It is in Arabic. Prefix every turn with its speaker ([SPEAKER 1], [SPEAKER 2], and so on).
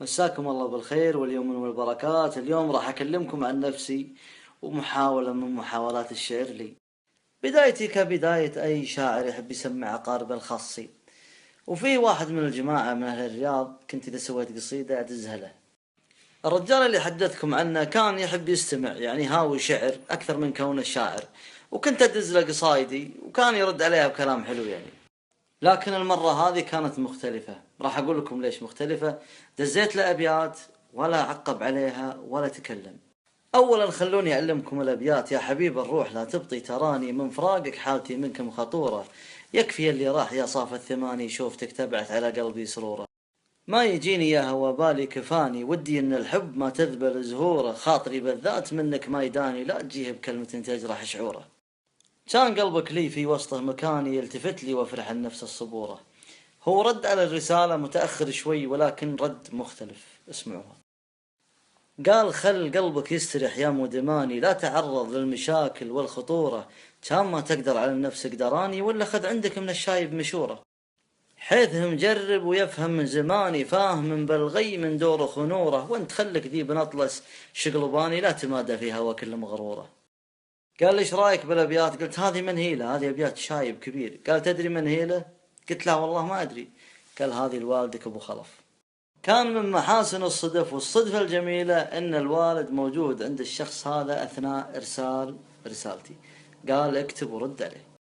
[SPEAKER 1] مساكم الله بالخير واليوم والبركات. اليوم راح أكلمكم عن نفسي ومحاولة من محاولات الشعر لي. بدايتي كبداية أي شاعر يحب يسمع أقاربه الخاصين، وفي واحد من الجماعة من أهل الرياض كنت إذا سويت قصيدة أدزها له. الرجال اللي حدثكم عنه كان يحب يستمع، يعني هاوي شعر أكثر من كونه شاعر، وكنت أدز له قصايدي وكان يرد عليها بكلام حلو يعني. لكن المرة هذه كانت مختلفة، راح أقول لكم ليش مختلفة. دزيت له أبيات ولا عقب عليها ولا تكلم. أولا خلوني أعلمكم الأبيات. يا حبيب الروح لا تبطي، تراني من فراقك حالتي منك مخطورة. يكفي اللي راح يا صاف الثماني، شوفتك تبعت على قلبي سرورة. ما يجيني يا هوى بالي كفاني، ودي ان الحب ما تذبل زهوره. خاطري بالذات منك ما يداني، لا تجيه بكلمة تجرح شعوره. كان قلبك لي في وسطه مكاني، يلتفت لي وافرح النفس الصبورة. هو رد على الرسالة متأخر شوي ولكن رد مختلف، اسمعوها. قال خل قلبك يستريح يا مدماني، لا تعرض للمشاكل والخطورة. كان ما تقدر على نفسك دراني، ولا خذ عندك من الشايب مشورة. حيثه مجرب ويفهم من زماني، فاهم من بلغي من دور خنوره. وانت خلك ذي بنطلس شقلباني، لا تمادى في هوا كل مغرورة. قال لي ايش رايك بالابيات؟ قلت هذه منهيله، هذه ابيات شايب كبير. قال تدري منهيله؟ قلت لا والله ما ادري. قال هذه لوالدك ابو خلف. كان من محاسن الصدف والصدفة الجميلة ان الوالد موجود عند الشخص هذا اثناء ارسال رسالتي. قال اكتب ورد عليه.